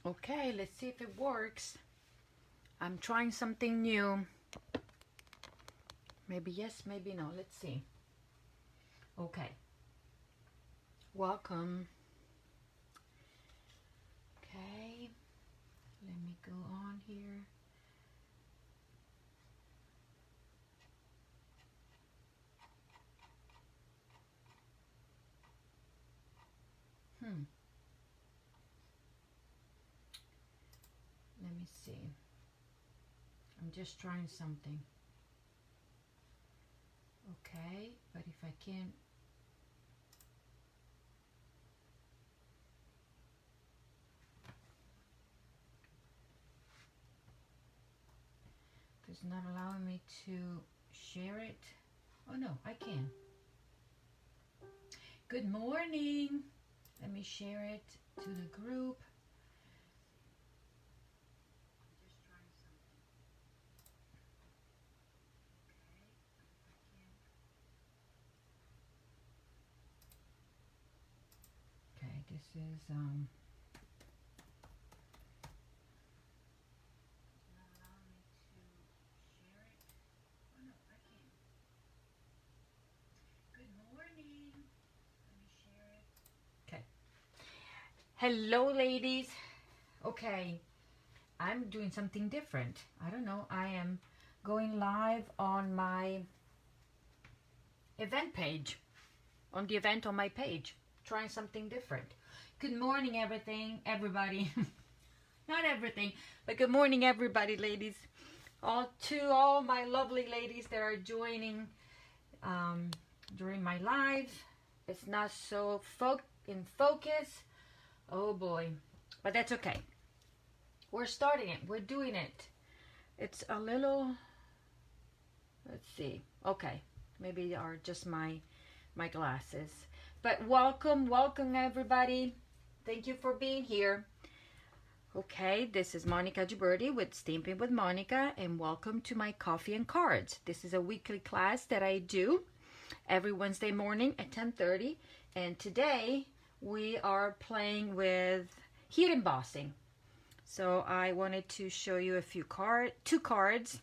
Okay, let's see if it works. I'm trying something new. Maybe yes, maybe no. Let's see. Okay. Welcome. Okay. Let me go on here. Let me see. I'm just trying something. Okay, but if I can't. It's not allowing me to share it. Oh no, I can. Good morning. Let me share it to the group. Okay, this is okay. Hello, ladies. Okay, I'm doing something different. I don't know. I am going live on my event page, on the event on my page, trying something different. Good morning, everybody. Not everything, but good morning, everybody, ladies. All my lovely ladies that are joining during my live. It's not so in focus. Oh boy, but that's okay. We're starting it. We're doing it. It's a little. Let's see. Okay, maybe are just my glasses. But welcome everybody. Thank you for being here. Okay, this is Monica Gibberti with Stamping with Monica, and welcome to my Coffee and Cards. This is a weekly class that I do every Wednesday morning at 10:30, and today we are playing with heat embossing. So I wanted to show you a few two cards,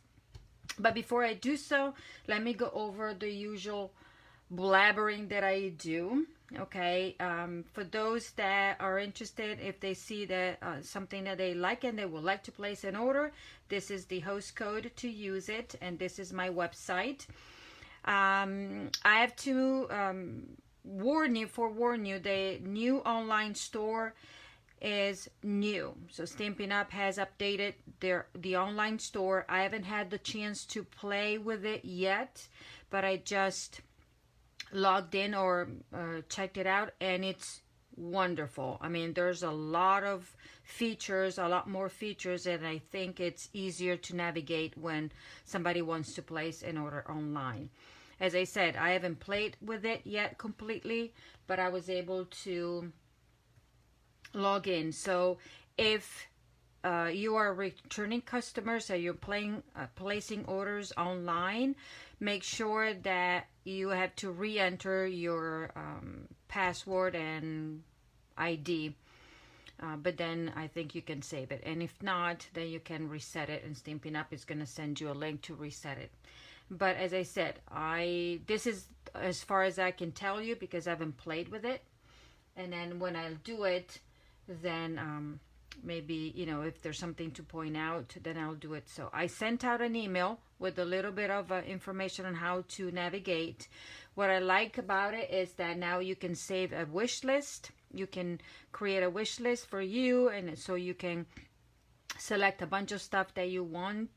but before I do so, let me go over the usual blabbering that I do. Okay, for those that are interested, if they see that something that they like and they would like to place an order, this is the host code to use it, and this is my website. I have to warn you, the new online store is new. So Stampin' Up has updated the online store. I haven't had the chance to play with it yet, but I just logged in or checked it out, and it's wonderful. I mean, there's a lot of features, a lot more features, and I think it's easier to navigate when somebody wants to place an order online. As I said, I haven't played with it yet completely, but I was able to log in. So if you are returning customers and you're placing orders online, make sure that you have to re-enter your password and ID. But then I think you can save it. And if not, then you can reset it, and Stampin' Up is going to send you a link to reset it. But as I said, this is as far as I can tell you because I haven't played with it. And then when I do it, then maybe, if there's something to point out, then I'll do it. So I sent out an email with a little bit of information on how to navigate. What I like about it is that now you can save a wish list. You can create a wish list for you, and so you can select a bunch of stuff that you want,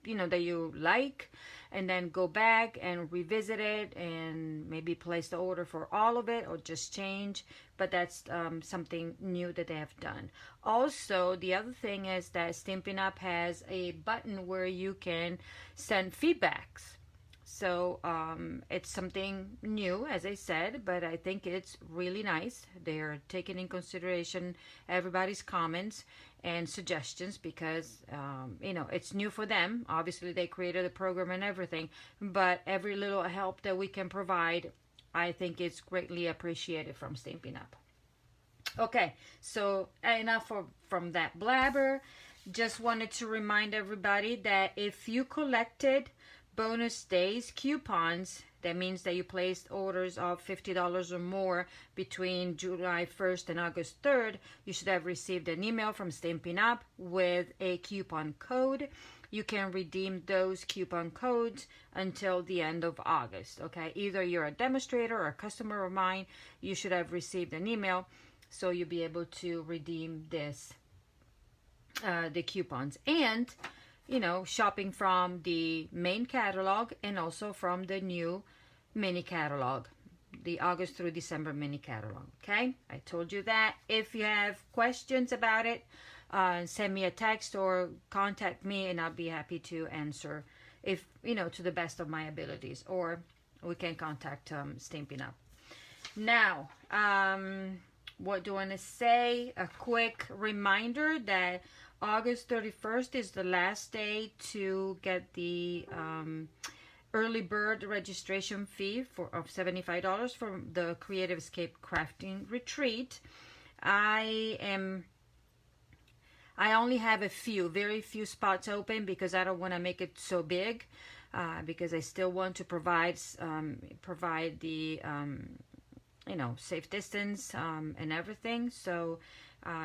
that you like, and then go back and revisit it and maybe place the order for all of it or just change. But that's something new that they have done. Also, the other thing is that Stampin' Up has a button where you can send feedbacks. So it's something new, as I said, but I think it's really nice. They're taking in consideration everybody's comments and suggestions because, it's new for them. Obviously, they created the program and everything, but every little help that we can provide, I think it's greatly appreciated from Stampin' Up. Okay, so enough from that blabber. Just wanted to remind everybody that if you collected bonus days coupons, that means that you placed orders of $50 or more between July 1st and August 3rd, you should have received an email from Stampin' Up! With a coupon code. You can redeem those coupon codes until the end of August, okay? Either you're a demonstrator or a customer of mine, you should have received an email, so you'll be able to redeem this, the coupons. And, you know, shopping from the main catalog and also from the new mini catalog, the August through December mini catalog, okay? I told you that. If you have questions about it, send me a text or contact me and I'll be happy to answer, if, you know, to the best of my abilities, or we can contact Stampin' Up! Now, what do I want to say? A quick reminder that August 31st is the last day to get the early bird registration fee of $75 for the Creative Escape Crafting Retreat. I only have a very few spots open because I don't want to make it so big, because I still want to provide the you know, safe distance and everything. So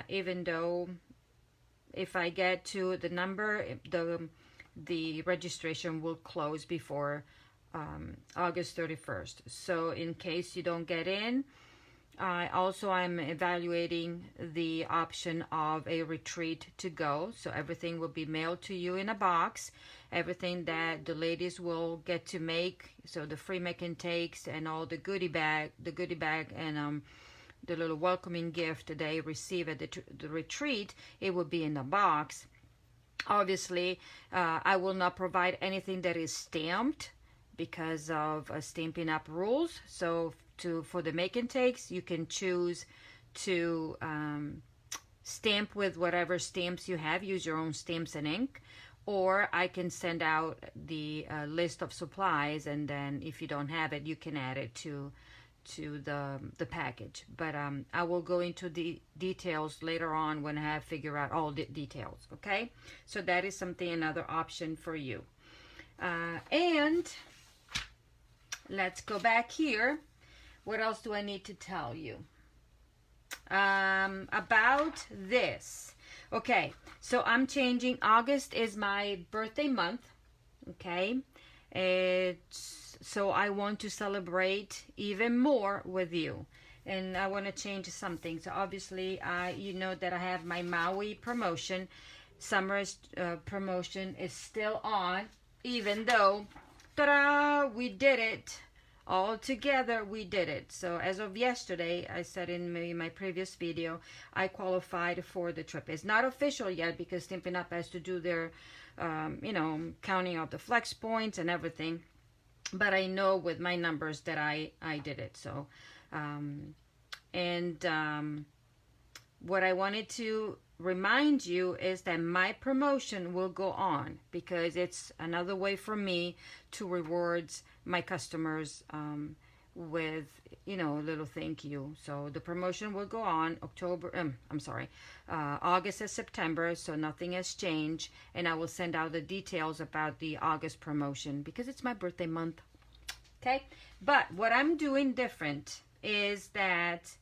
even though if I get to the number, the registration will close before August 31st. So in case you don't get in, I'm evaluating the option of a retreat to go. So everything will be mailed to you in a box. Everything that the ladies will get to make. So the free make and takes and all the goodie bag and the little welcoming gift they receive at the retreat, it will be in a box. Obviously, I will not provide anything that is stamped because of Stampin' Up! Rules. So for the make and takes, you can choose to stamp with whatever stamps you have. Use your own stamps and ink, or I can send out the list of supplies, and then if you don't have it, you can add it to the package. But I will go into the details later on when I have figured out all the details. Okay, so that is another option for you. And let's go back here. What else do I need to tell you about this? Okay, so I'm changing. August is my birthday month. Okay, so I want to celebrate even more with you, and I want to change something. So obviously, you know that I have my Maui promotion. Summer's promotion is still on, even though, ta-da, we did it. All together we did it. So as of yesterday, I said in my previous video, I qualified for the trip. It's not official yet because Stampin' Up! Has to do their you know, counting of the flex points and everything, but I know with my numbers that I did it. So what I wanted to remind you is that my promotion will go on because it's another way for me to reward my customers with, you know, a little thank you. So the promotion will go on August and September, so nothing has changed, and I will send out the details about the August promotion because it's my birthday month. Okay, but what I'm doing different is that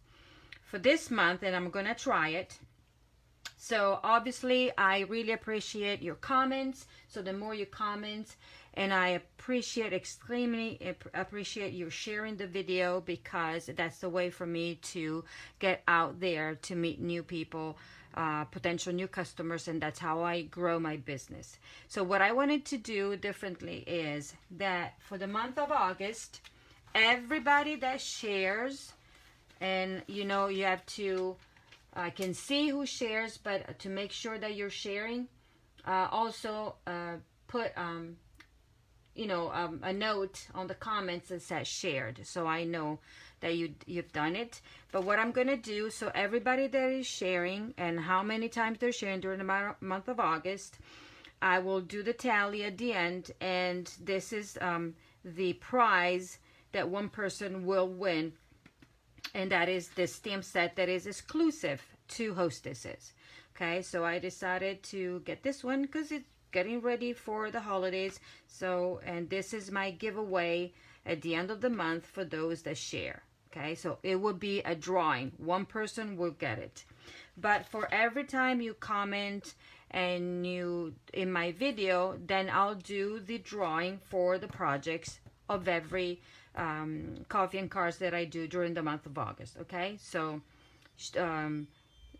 for this month, and I'm gonna try it. So obviously I really appreciate your comments. So the more you comment, and I extremely appreciate you sharing the video, because that's the way for me to get out there to meet new people, potential new customers, and that's how I grow my business. So what I wanted to do differently is that for the month of August, everybody that shares, and you know, you have to, I can see who shares, but to make sure that you're sharing, also put you know, a note on the comments that says shared, so I know that you've done it. But what I'm gonna do, so everybody that is sharing and how many times they're sharing during the month of August, I will do the tally at the end, and this is the prize that one person will win And that is the stamp set that is exclusive to hostesses. Okay, so I decided to get this one because it's getting ready for the holidays. So, and this is my giveaway at the end of the month for those that share. Okay, so it would be a drawing. One person will get it. But for every time you comment and you in my video, then I'll do the drawing for the projects of every coffee and cards that I do during the month of August. Okay, so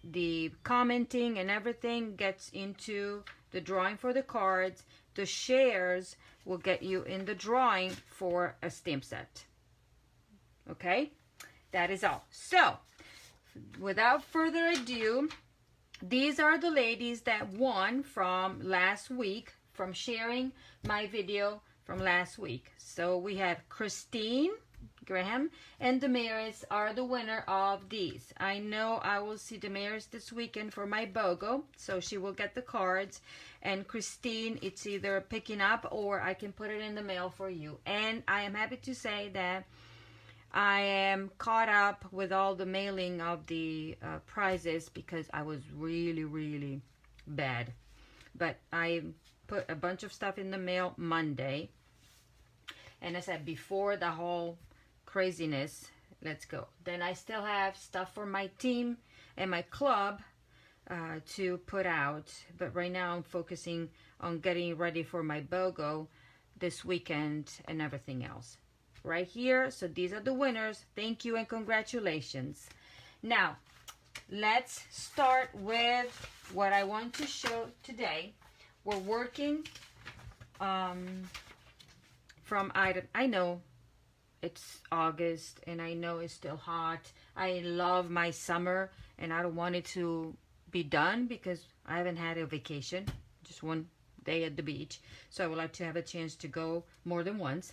the commenting and everything gets into the drawing for the cards. The shares will get you in the drawing for a stamp set. Okay, that is all. So without further ado, these are the ladies that won from last week, from sharing my video from last week. So we have Christine Graham and Damaris are the winner of these. I know I will see Damaris this weekend for my BOGO, so she will get the cards. And Christine, it's either picking up or I can put it in the mail for you. And I am happy to say that I am caught up with all the mailing of the prizes because I was really bad. But I put a bunch of stuff in the mail Monday. And I said, before the whole craziness, let's go. Then I still have stuff for my team and my club to put out. But right now I'm focusing on getting ready for my BOGO this weekend and everything else. Right here. So these are the winners. Thank you and congratulations. Now, let's start with what I want to show today. We're working from item. I know it's August and I know it's still hot. I love my summer and I don't want it to be done because I haven't had a vacation, just one day at the beach. So I would like to have a chance to go more than once.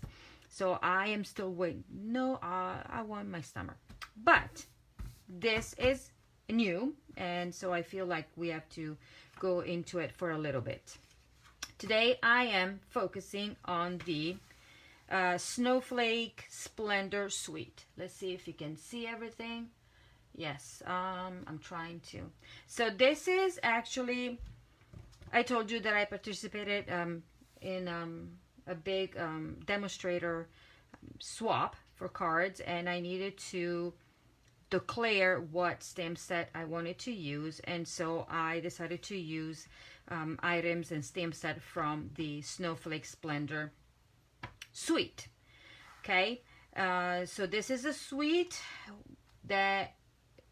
So I am still waiting. No, I want my summer. But this is new and so I feel like we have to go into it for a little bit. Today I am focusing on the Snowflake Splendor Suite. Let's see if you can see everything. Yes, I'm trying to. So this is actually, I told you that I participated in a big demonstrator swap for cards, and I needed to declare what stamp set I wanted to use, and so I decided to use items and stamp set from the Snowflake Splendor Suite. Okay, so this is a suite that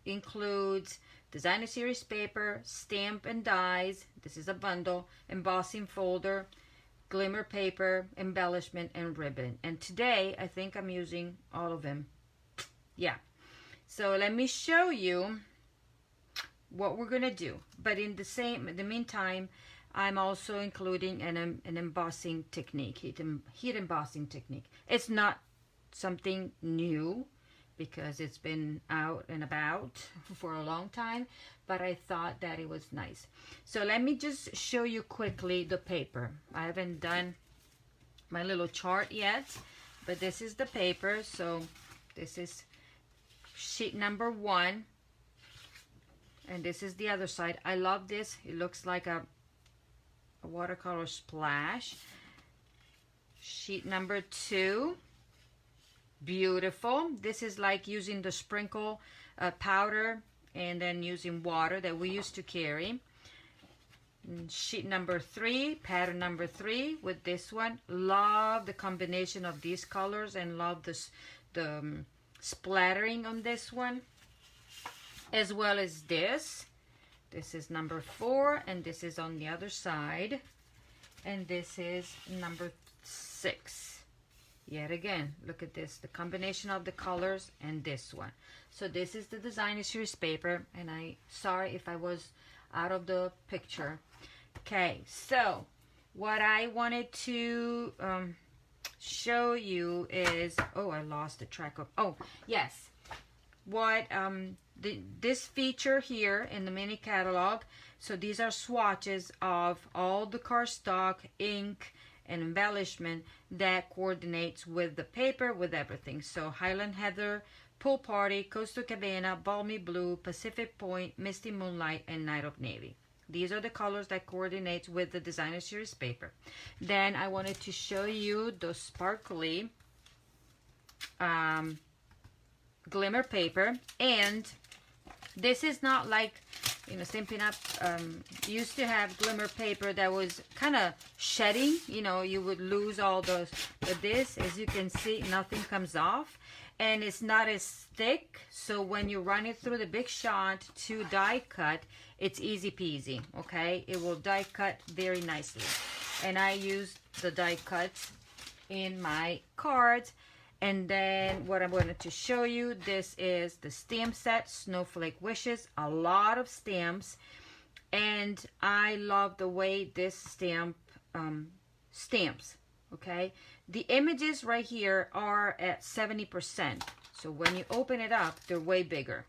includes designer series paper, stamp and dies. This is a bundle, embossing folder, glimmer paper, embellishment, and ribbon. And today I think I'm using all of them. Yeah, so let me show you what we're gonna do. But in the meantime, I'm also including an embossing technique, heat embossing technique. It's not something new because it's been out and about for a long time, but I thought that it was nice. So let me just show you quickly the paper. I haven't done my little chart yet, but this is the paper. So this is sheet number 1, and this is the other side. I love this. It looks like a watercolor splash. Sheet number 2, beautiful. This is like using the sprinkle powder and then using water that we used to carry. Sheet number 3, pattern number 3 with this one. Love the combination of these colors and love this the splattering on this one, as well as this. This is number 4, and this is on the other side, and this is number 6. Yet again, look at this, the combination of the colors and this one. So this is the designer series paper, and I sorry if I was out of the picture. Okay, so what I wanted to show you is, oh, I lost the track of, oh yes, what this feature here in the mini catalog. So these are swatches of all the cardstock, ink, and embellishment that coordinates with the paper, with everything. So Highland Heather, Pool Party, Coastal Cabana, Balmy Blue, Pacific Point, Misty Moonlight, and Night of Navy. These are the colors that coordinates with the designer series paper. Then I wanted to show you the sparkly glimmer paper, and this is not like, you know, Stampin' Up used to have glimmer paper that was kind of shedding, you know, you would lose all those, but this, as you can see, nothing comes off, and it's not as thick, so when you run it through the Big Shot to die cut, it's easy peasy, okay? It will die cut very nicely, and I use the die cuts in my cards. And then what I wanted to show you, this is the stamp set, Snowflake Wishes, a lot of stamps. And I love the way this stamp stamps, okay? The images right here are at 70%. So when you open it up, they're way bigger.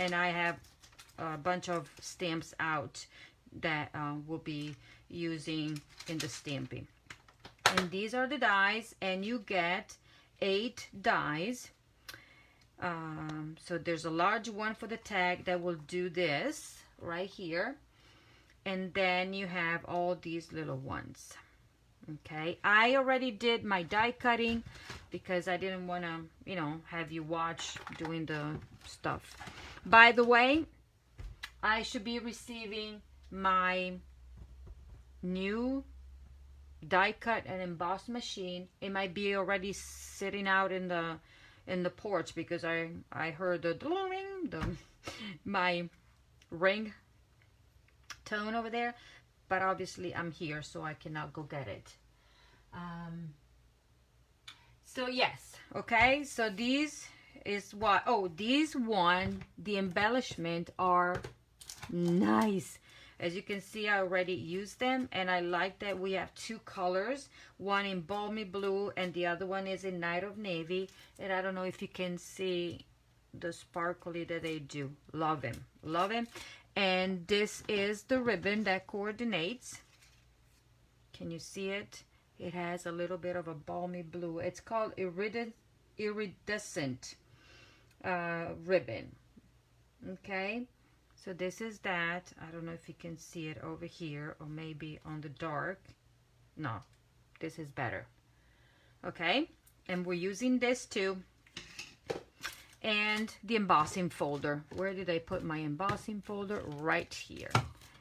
And I have a bunch of stamps out that we'll be using in the stamping. And these are the dies, and you get 8 dies. So there's a large one for the tag that will do this right here, and then you have all these little ones. Okay, I already did my die cutting because I didn't want to, you know, have you watch doing the stuff. By the way, I should be receiving my new die cut and emboss machine. It might be already sitting out in the porch because I heard the my ring tone over there, but obviously I'm here, so I cannot go get it. So yes, okay, so these is what, oh, these one, the embellishment are nice. As you can see, I already used them, and I like that we have 2 colors, one in Balmy Blue and the other one is in Night of Navy. And I don't know if you can see the sparkly that they do. Love him, love him. And this is the ribbon that coordinates. Can you see it? It has a little bit of a balmy blue. It's called iridescent ribbon. Okay. So this is that. I don't know if you can see it over here or maybe on the dark. No, this is better. Okay, and we're using this too. And the embossing folder. Where did I put my embossing folder? Right here.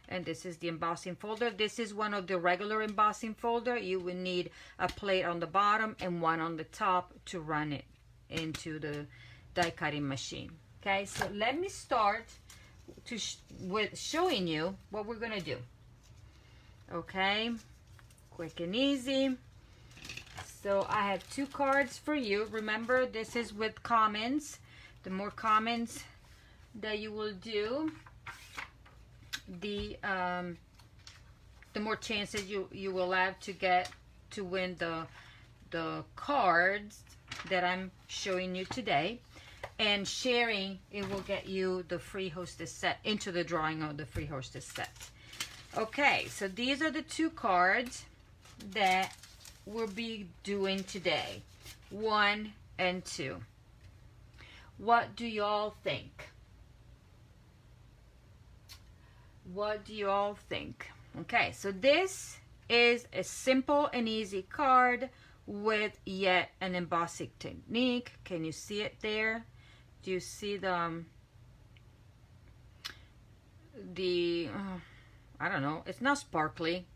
And this is the embossing folder. This is one of the regular embossing folder. You will need a plate on the bottom and one on the top to run it into the die cutting machine. Okay, so let me start with showing you what we're gonna do. Okay, quick and easy. So I have 2 cards for you. Remember, this is with comments. The more comments that you will do, the more chances you will have to get to win the cards that I'm showing you today. And sharing, it will get you the free hostess set, into the drawing of the free hostess set. Okay, so these are the 2 cards that we'll be doing today, 1 and 2. What do you all think? What do you all think? Okay, so this is a simple and easy card with yet an embossing technique. Can you see it there? Do you see the I don't know, it's not sparkly,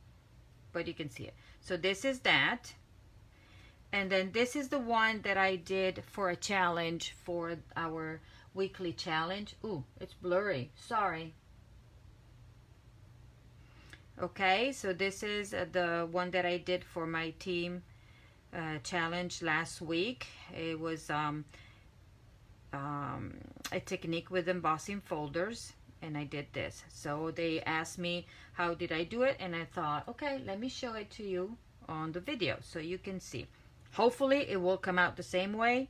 but you can see it. So this is that. And then this is the one that I did for a challenge, for our weekly challenge. Ooh, it's blurry, sorry. Okay, so this is the one that I did for my team challenge last week. It was a technique with embossing folders, and I did this. So they asked me how did I do it, and I thought, okay, let me show it to you on the video so you can see. Hopefully it will come out the same way.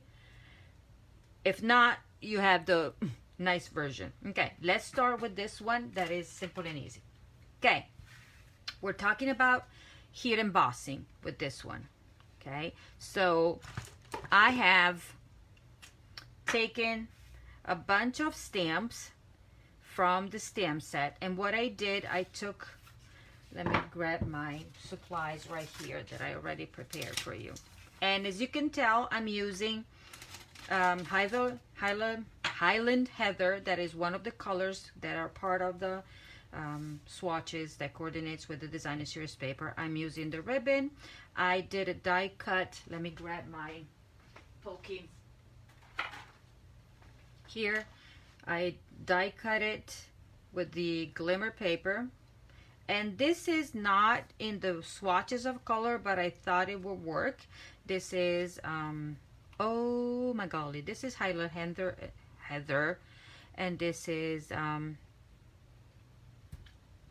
If not, you have the nice version. Okay, let's start with this one that is simple and easy. Okay, we're talking about heat embossing with this one. Okay, so I have taken a bunch of stamps from the stamp set, and what I did, I took, let me grab my supplies right here that I already prepared for you. And as you can tell, I'm using Highland Heather. That is one of the colors that are part of the swatches that coordinates with the designer series paper. I'm using the ribbon. I did a die cut. Let me grab my pokey. Here, I die cut it with the glimmer paper. And this is not in the swatches of color, but I thought it would work. This is, oh my golly, this is Highland Heather, and this is,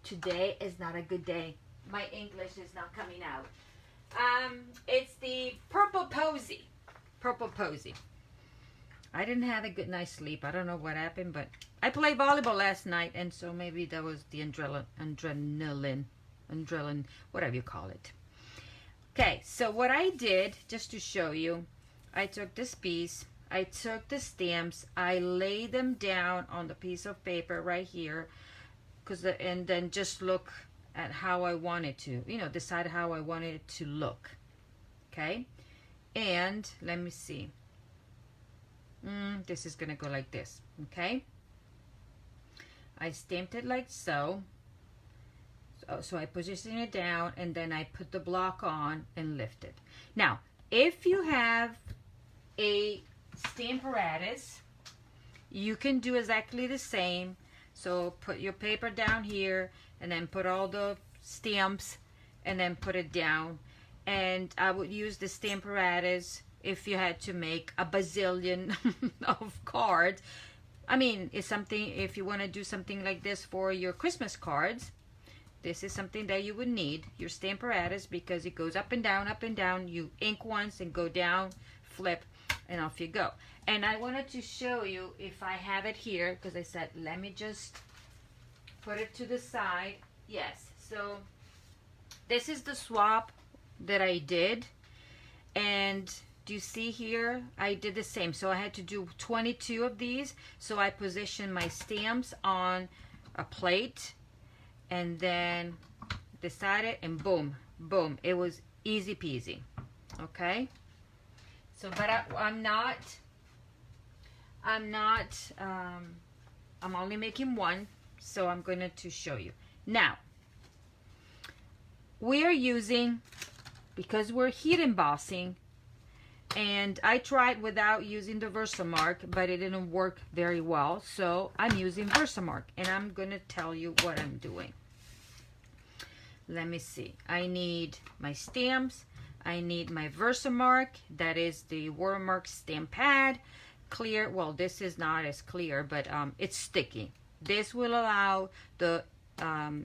today is not a good day. My English is not coming out. It's the Purple Posy. Purple Posy. I didn't have a good night's sleep. I don't know what happened, but I played volleyball last night, and so maybe that was the adrenaline, whatever you call it. Okay, so what I did, just to show you, I took this piece, I took the stamps, I laid them down on the piece of paper right here, and then just look at how I wanted to, decide how I wanted it to look. Okay, and let me see. This is gonna go like this. Okay, I stamped it like so. So I position it down, and then I put the block on and lift it. Now, if you have a stamparatus, you can do exactly the same. So put your paper down here, and then put all the stamps, and then put it down. And I would use the stamparatus if you had to make a bazillion of cards. I mean, it's something, if you want to do something like this for your Christmas cards, this is something that you would need, your stamparatus, because it goes up and down. You ink once and go down, flip, and off you go. And I wanted to show you, if I have it here, because I said, let me just put it to the side. Yes, so this is the swap that I did. And do you see here? I did the same. So I had to do 22 of these. So I positioned my stamps on a plate, and then decided, and boom, boom. It was easy peasy. Okay. So, but I'm only making one, so I'm going to show you. Now, we are using, because we're heat embossing, and I tried without using the Versamark, but it didn't work very well, so I'm using Versamark, and I'm going to tell you what I'm doing. Let me see. I need my stamps. I need my Versamark, that is the Watermark stamp pad. Clear, well, this is not as clear, but it's sticky. This will allow the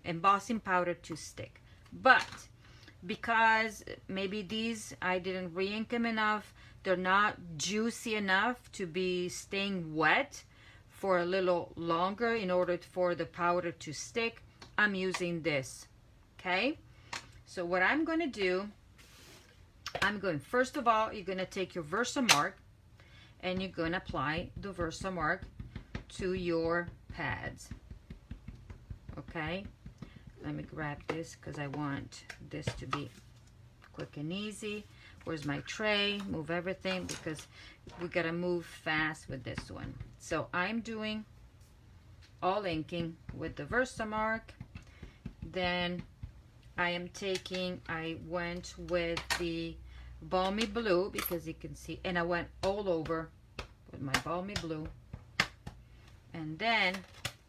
embossing powder to stick. But because maybe these, I didn't re-ink them enough, they're not juicy enough to be staying wet for a little longer in order for the powder to stick, I'm using this. Okay, so what I'm going to do, first of all, you're going to take your Versamark, and you're going to apply the Versamark to your pads. Okay, let me grab this because I want this to be quick and easy. Where's my tray? Move everything, because we got to move fast with this one. So I'm doing all inking with the Versamark. Then I went with the Balmy Blue, because you can see, and I went all over with my Balmy Blue. And then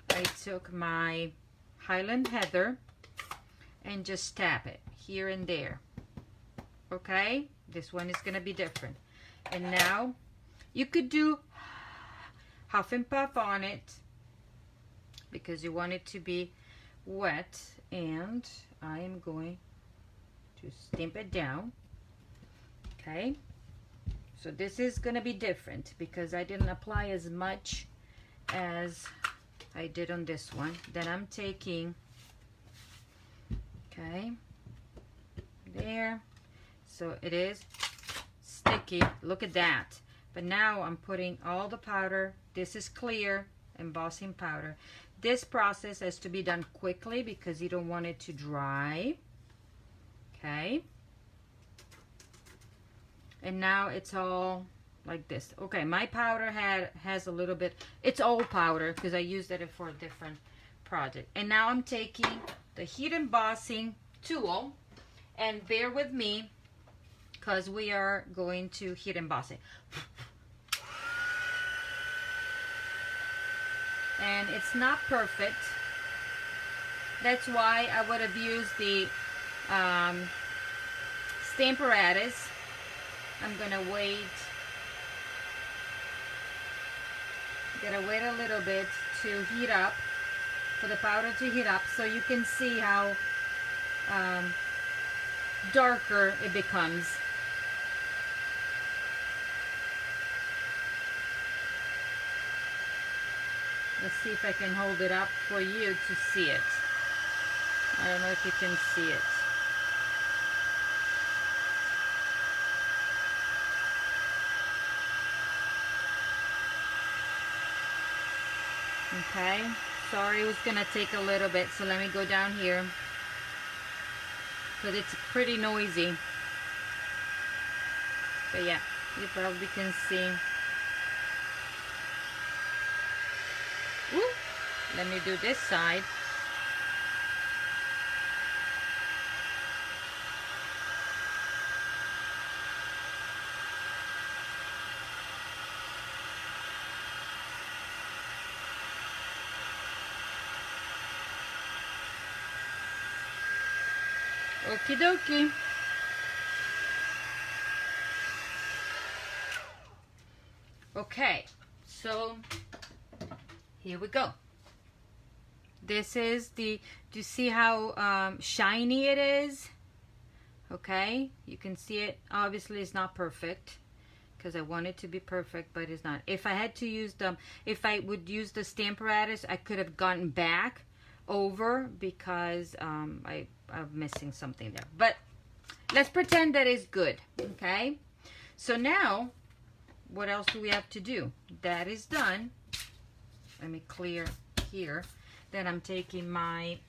I took my Highland Heather and just tap it here and there. Okay, this one is going to be different. And now you could do huff and puff on it because you want it to be wet, and I am going to stamp it down. Okay, so this is going to be different because I didn't apply as much as I did on this one. Then I'm taking, okay, there. So it is sticky. Look at that. But now I'm putting all the powder. This is clear embossing powder. This process has to be done quickly because you don't want it to dry. Okay. And now it's all like this. Okay, my powder has a little bit, it's old powder because I used it for a different project. And now I'm taking the heat embossing tool, and bear with me because we are going to heat emboss it. And it's not perfect. That's why I would have used the Stamparatus. I'm gonna wait. Gotta wait a little bit to heat up, for the powder to heat up, so you can see how darker it becomes. Let's see if I can hold it up for you to see it. I don't know if you can see it. Okay, sorry, it was gonna take a little bit, so let me go down here because it's pretty noisy. But yeah, you probably can see. Ooh, let me do this side. Okie dokie. Okay, so here we go. This is the, do you see how shiny it is? Okay, you can see it. Obviously it's not perfect because I want it to be perfect, but it's not. If I had to use the, if I would use the Stamparatus, I could have gone back over because I'm missing something there. But let's pretend that is good. Okay, so now what else do we have to do? That is done. Let me clear here. Then I'm taking my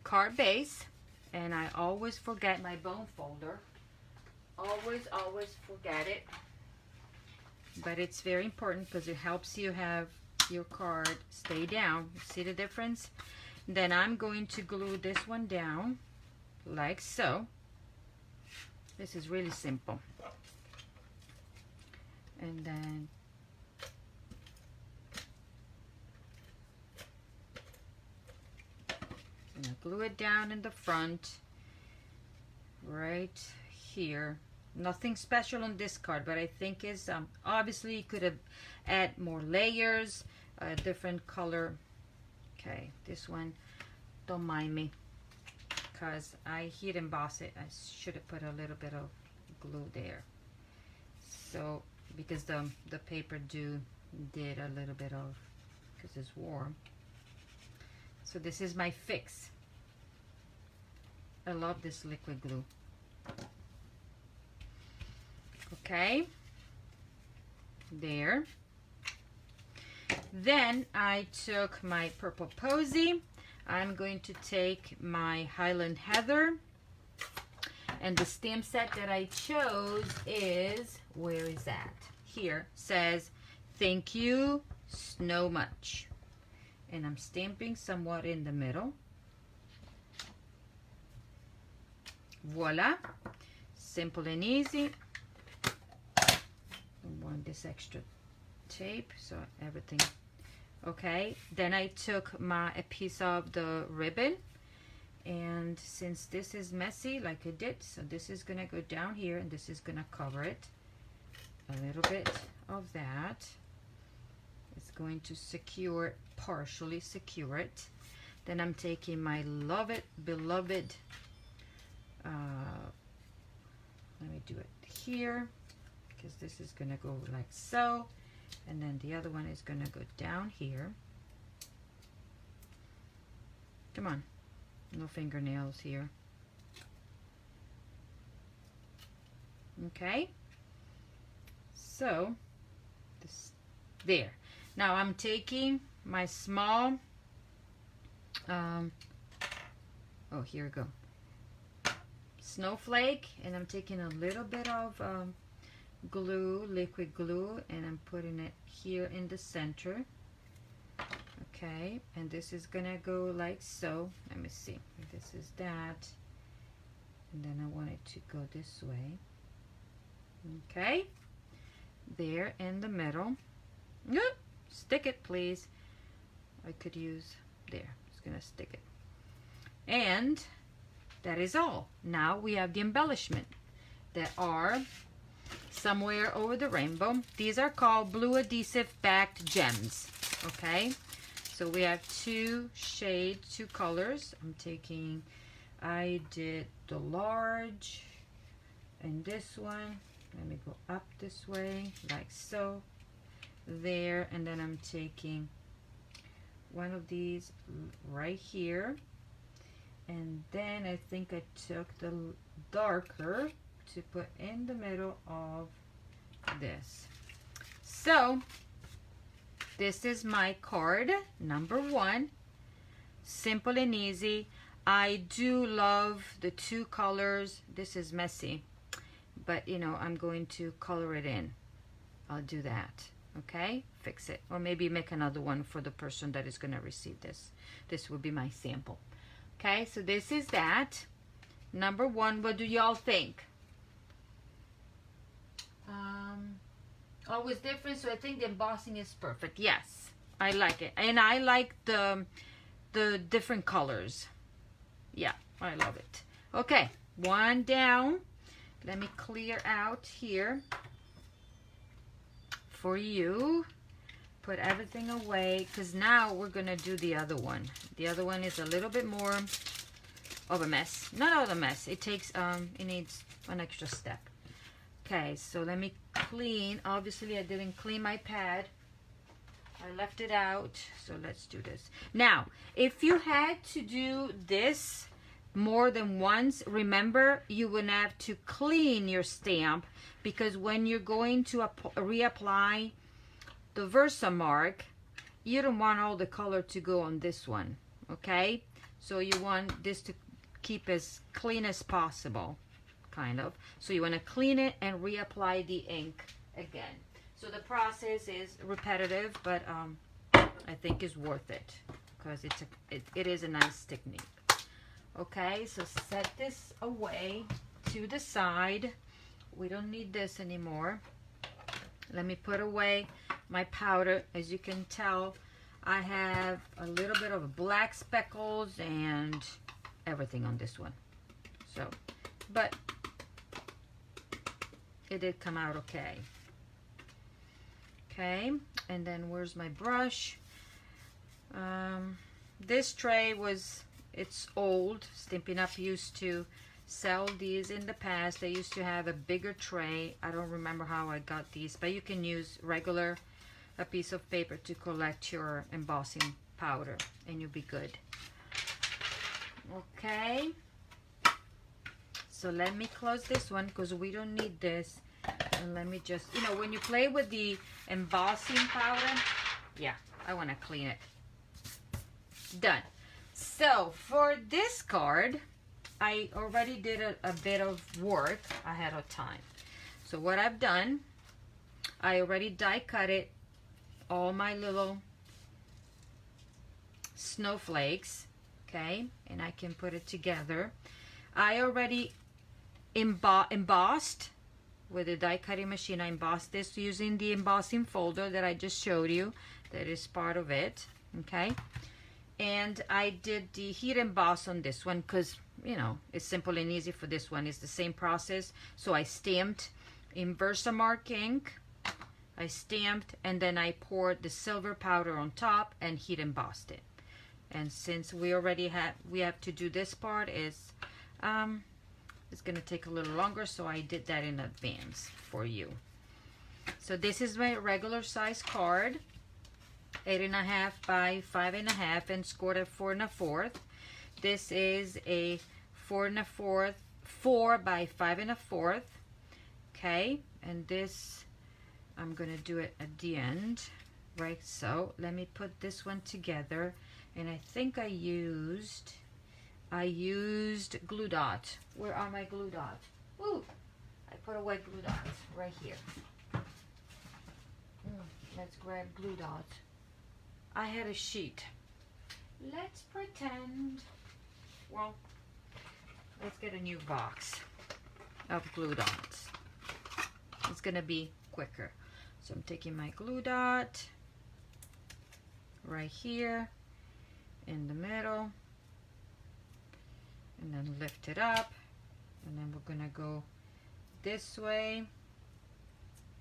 card base, and I always forget my bone folder. Always forget it. But it's very important because it helps you have your card stay down. See the difference? Then I'm going to glue this one down like so. This is really simple. And then I'm gonna glue it down in the front right here. Nothing special on this card, but I think is obviously you could have add more layers, a different color. Okay, this one, don't mind me because I heat emboss it. I should have put a little bit of glue there. So because the paper did a little bit of, because it's warm. So this is my fix. I love this liquid glue. Okay, there. Then I took my purple posy. I'm going to take my Highland Heather, and the stamp set that I chose is, where is that? Here, says thank you so much, and I'm stamping somewhat in the middle. Voila, simple and easy. I want this extra tape so everything. Okay, then I took a piece of the ribbon, and since this is messy like I did, so this is gonna go down here and this is gonna cover it. A little bit of that. It's going to secure, partially secure it. Then I'm taking my beloved, let me do it here, because this is gonna go like so, and then the other one is gonna go down here. Come on, no fingernails here. Okay, So this there. Now I'm taking my small here we go, Snowflake, and I'm taking a little bit of glue, liquid glue, and I'm putting it here in the center. Okay, and this is gonna go like so. Let me see, this is that, and then I want it to go this way. Okay, there in the middle. Yep. Stick it, please. I could use there. Just gonna stick it. And that is all. Now we have the embellishment that are somewhere over the rainbow. These are called blue adhesive backed gems. Okay, so we have two shades, two colors. I did the large and this one. Let me go up this way like so. There, and then I'm taking one of these right here, and then I think I took the darker to put in the middle of this. So this is my card number 1. Simple and easy. I do love the two colors. This is messy, but you know, I'm going to color it in. I'll do that. Okay, fix it, or maybe make another one for the person that is going to receive this. This will be my sample. Okay, so this is that number 1. What do y'all think? Always different, so I think the embossing is perfect. Yes, I like it, and I like the different colors. Yeah, I love it. Okay, one down. Let me clear out here for you. Put everything away, because now we're gonna do the other one. The other one is a little bit more of a mess. Not of a mess. It takes it needs an extra step. Okay, so let me clean. Obviously I didn't clean my pad. I left it out. So let's do this. Now, if you had to do this more than once, remember you would have to clean your stamp, because when you're going to reapply the Versamark, you don't want all the color to go on this one, okay? So you want this to keep as clean as possible, kind of. So you want to clean it and reapply the ink again. So the process is repetitive, but I think is worth it, because it is a nice technique. Okay, so set this away to the side. We don't need this anymore. Let me put away my powder. As you can tell, I have a little bit of black speckles and everything on this one. So, but it did come out okay. Okay, and then where's my brush? This tray it's old. Stampin' Up! Used to sell these in the past. They used to have a bigger tray. I don't remember how I got these, but you can use a piece of paper to collect your embossing powder and you'll be good. Okay, so let me close this one because we don't need this. And let me just, you know, when you play with the embossing powder, yeah, I want to clean it. Done. So for this card, I already did a bit of work ahead of time. So what I've done, I already die cut it, all my little snowflakes, okay, and I can put it together. I already embossed with a die cutting machine. I embossed this using the embossing folder that I just showed you. That is part of it, okay. And I did the heat emboss on this one because, you know, it's simple and easy for this one. It's the same process. So I stamped in Versamark ink. I stamped and then I poured the silver powder on top and heat embossed it. And since we have to do this part, it's going to take a little longer, so I did that in advance for you. So this is my regular size card, 8.5 by 5.5 and scored at 4 1/4. This is a 4 by 5 1/4. Okay, and this I'm gonna do it at the end, right? So let me put this one together, and I think I used glue dot. Where are my glue dots? Ooh, I put away glue dots right here. Let's grab glue dots. I had a sheet. Let's pretend. Well, let's get a new box of glue dots. It's gonna be quicker. So I'm taking my glue dot right here in the middle, and then lift it up, and then we're gonna go this way.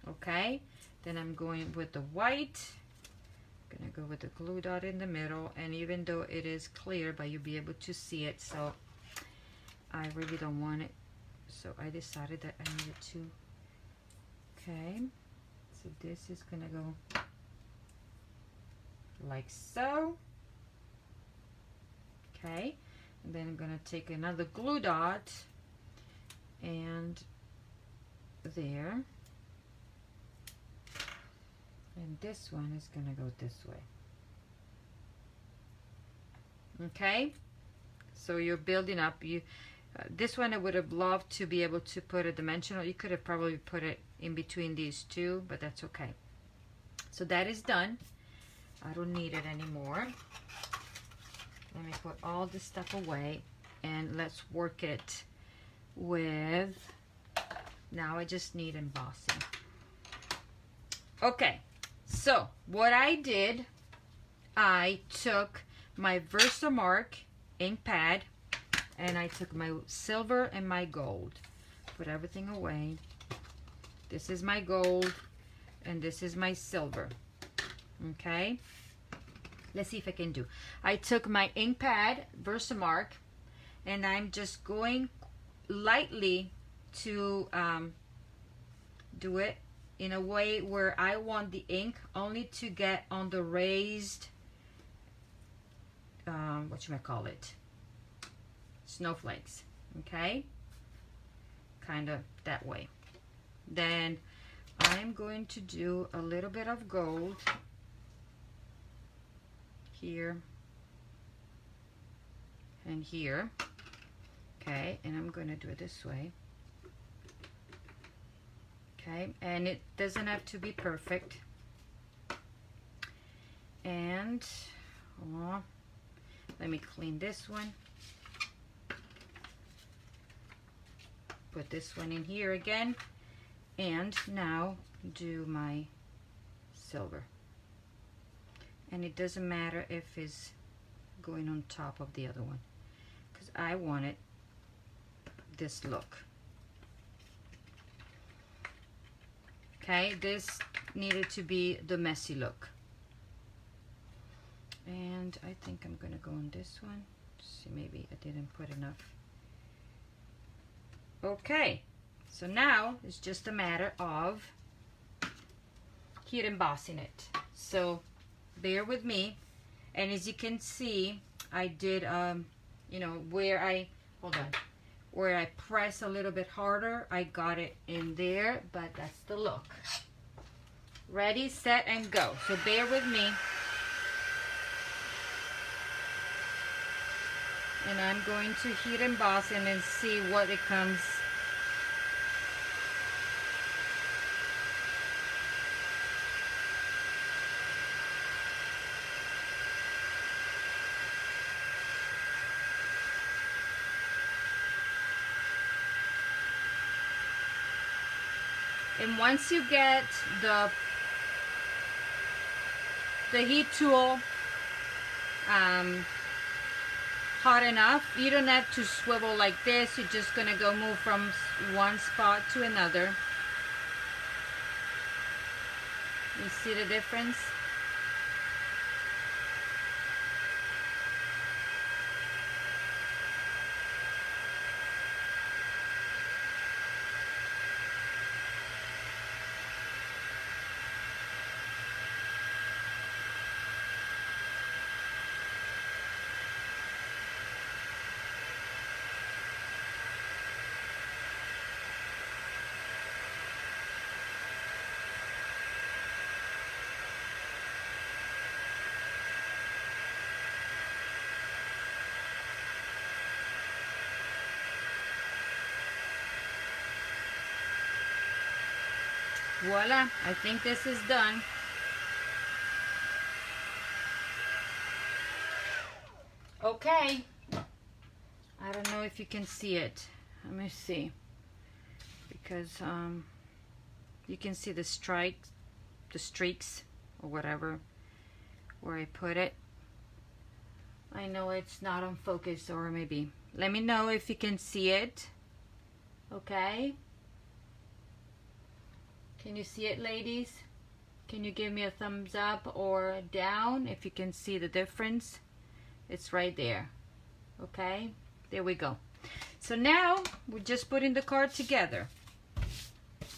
Okay, then I'm going with the white. Gonna go with the glue dot in the middle, and even though it is clear, but you'll be able to see it, so I really don't want it, so I decided that I needed to. Okay, so this is gonna go like so. Okay, and then I'm gonna take another glue dot and there, and this one is gonna go this way. Okay, so you're building up. This one I would have loved to be able to put a dimensional. You could have probably put it in between these two, but that's okay. So that is done. I don't need it anymore. Let me put all this stuff away, and let's work it with, now I just need embossing. Okay, so what I did, I took my Versamark ink pad, and I took my silver and my gold. Put everything away. This is my gold, and this is my silver. Okay, let's see if I can do. I took my ink pad, Versamark, and I'm just going lightly to do it in a way where I want the ink only to get on the raised, snowflakes. Okay, kind of that way. Then I'm going to do a little bit of gold here and here. Okay, and I'm going to do it this way. Okay, and it doesn't have to be perfect. And let me clean this one. Put this one in here again, and now do my silver. And it doesn't matter if it's going on top of the other one, because I want it this look. Okay, this needed to be the messy look. And I think I'm gonna go on this one. See, maybe I didn't put enough. Okay, so now it's just a matter of heat embossing it. So bear with me, and as you can see, I did you know, where I press a little bit harder, I got it in there, but that's the look. Ready, set, and go. So bear with me. And I'm going to heat emboss and then see what it comes. And once you get the heat tool hot enough, you don't have to swivel like this. You're just gonna go move from one spot to another. You see the difference? Voila, I think this is done. Okay, I don't know if you can see it. Let me see, because you can see the streaks or whatever where I put it. I know it's not on focus, or maybe let me know if you can see it. Okay, can you see it, ladies? Can you give me a thumbs up or down if you can see the difference? It's right there. Okay, there we go. So now we're just putting the card together.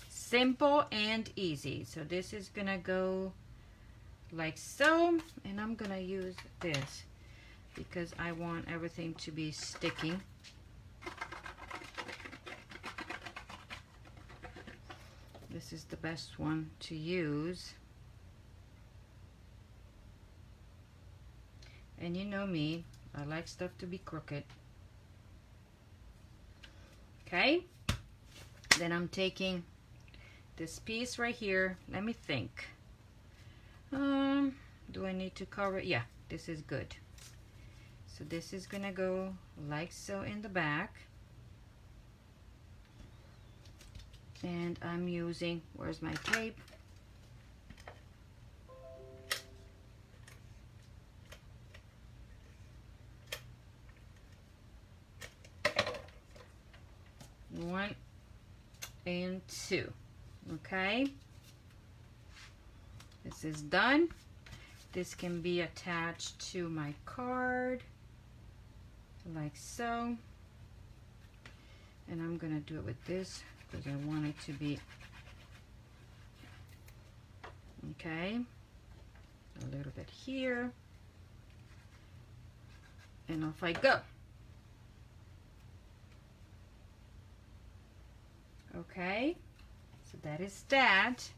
Simple and easy. So this is gonna go like so, and I'm gonna use this because I want everything to be sticking. This is the best one to use. And you know me, I like stuff to be crooked. Okay, then I'm taking this piece right here. Let me think. Do I need to cover it? Yeah, this is good. So this is gonna go like so in the back. And I'm using, where's my tape? One and two. Okay, this is done. This can be attached to my card like so, and I'm gonna do it with this because I want it to be okay. A little bit here, and off I go. Okay, so that is that.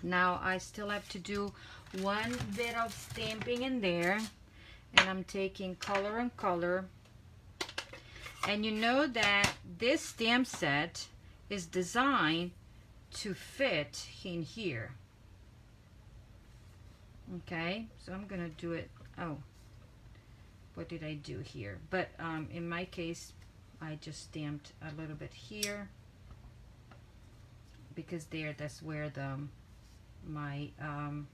Now I still have to do one bit of stamping in there, and I'm taking color and color. And you know that this stamp set is designed to fit in here. Okay, so I'm gonna do it. Oh, what did I do here? But in my case, I just stamped a little bit here, because that's where my I'm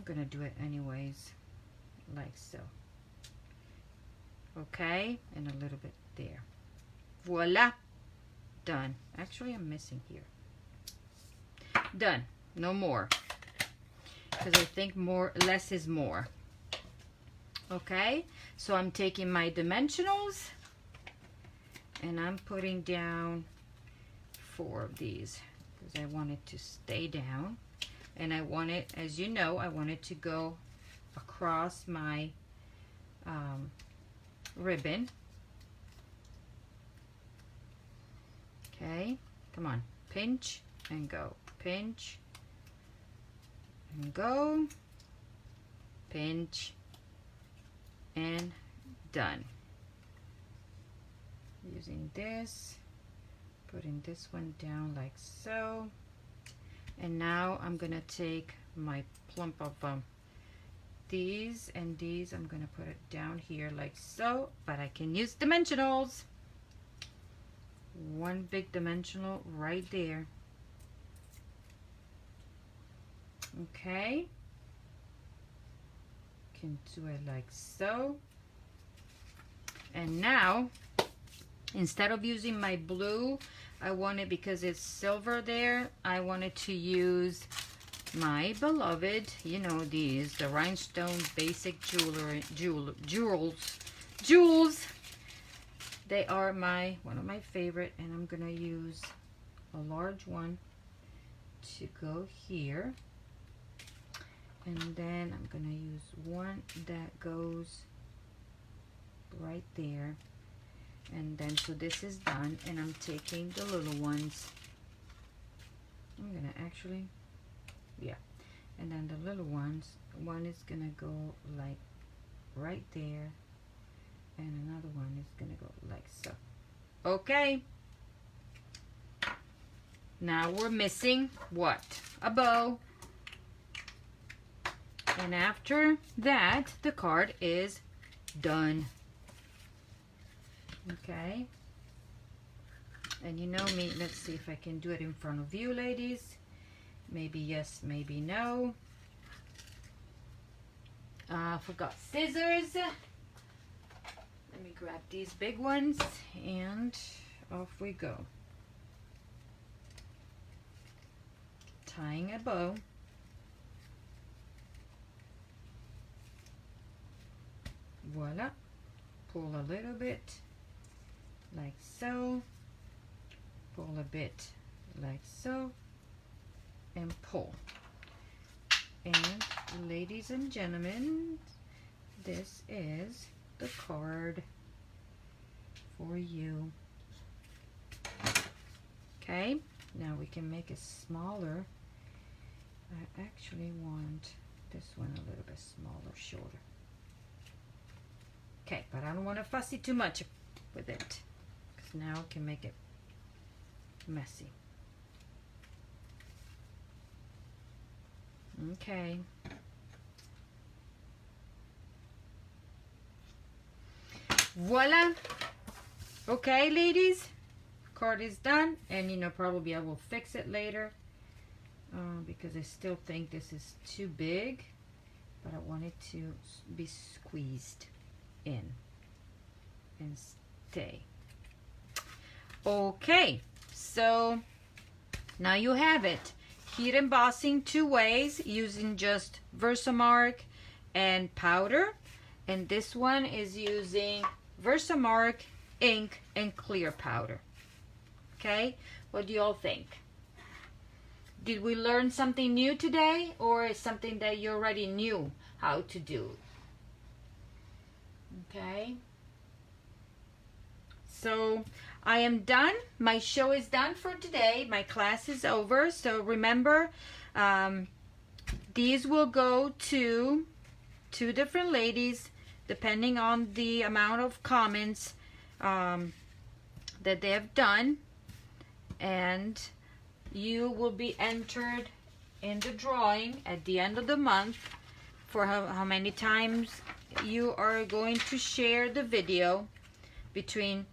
gonna do it anyways, like so. Okay, and a little bit there. Voila, done. Actually, I'm missing here. Done. No more, because I think less is more. Okay, so I'm taking my dimensionals and I'm putting down 4 of these because I want it to stay down, and I want it, as you know, I want it to go across my ribbon. Okay, come on, pinch and go, pinch and go, pinch and done. Using this, putting this one down like so, and now I'm gonna take my plump of these and these. I'm gonna put it down here like so, but I can use dimensionals. One big dimensional right there. Okay, can do it like so. And now, instead of using my blue, I wanted, because it's silver there, I wanted to use my beloved, you know, these, the rhinestone basic jewels. They are one of my favorite, and I'm gonna use a large one to go here, and then I'm gonna use one that goes right there, and then so this is done, and I'm taking the little ones. I'm gonna actually, yeah, and then the little ones, one is gonna go like right there, and another one is gonna go like so. Okay, Now we're missing what? A bow. And after that, the card is done. Okay. And you know me, let's see if I can do it in front of you, ladies. Maybe yes, maybe no. Forgot scissors. Let me grab these big ones and off we go. Tying a bow. Voila. Pull a little bit like so. Pull a bit like so. And pull. And ladies and gentlemen, this is the card for you. Okay, now we can make it smaller. I actually want this one a little bit smaller, shorter. Okay, but I don't want to fussy too much with it, because now I can make it messy. Okay. Voila. Okay, ladies, card is done, and you know, probably I will fix it later because I still think this is too big, but I want it to be squeezed in and stay. Okay, so now you have it. Heat embossing 2 ways using just Versamark and powder, and this one is using Versamark ink and clear powder. Okay, what do you all think? Did we learn something new today, or is something that you already knew how to do? Okay, so I am done. My show is done for today. My class is over. So remember, these will go to 2 different ladies depending on the amount of comments that they have done, and you will be entered in the drawing at the end of the month for how many times you are going to share the video between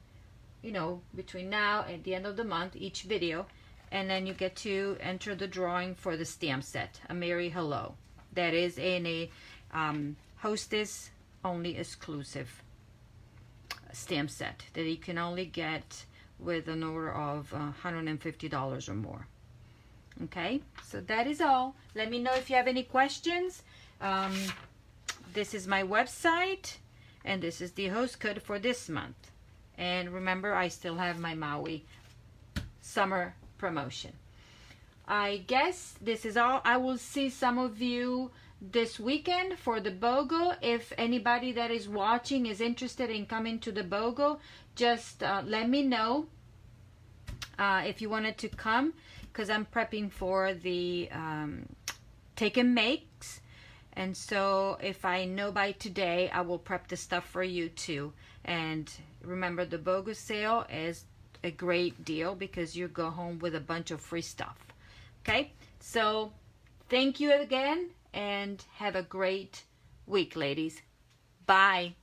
now and the end of the month, each video, and then you get to enter the drawing for the stamp set, a Merry Hello. That is in a hostess only exclusive stamp set that you can only get with an order of $150 or more. Okay, so that is all. Let me know if you have any questions. This is my website, and this is the host code for this month. And remember, I still have my Maui summer promotion. I guess this is all. I will see some of you this weekend for the BOGO. If anybody that is watching is interested in coming to the BOGO, just let me know if you wanted to come, because I'm prepping for the take and makes. And so if I know by today, I will prep the stuff for you too. And remember, the BOGO sale is a great deal because you go home with a bunch of free stuff. Okay, so thank you again, and have a great week, ladies. Bye.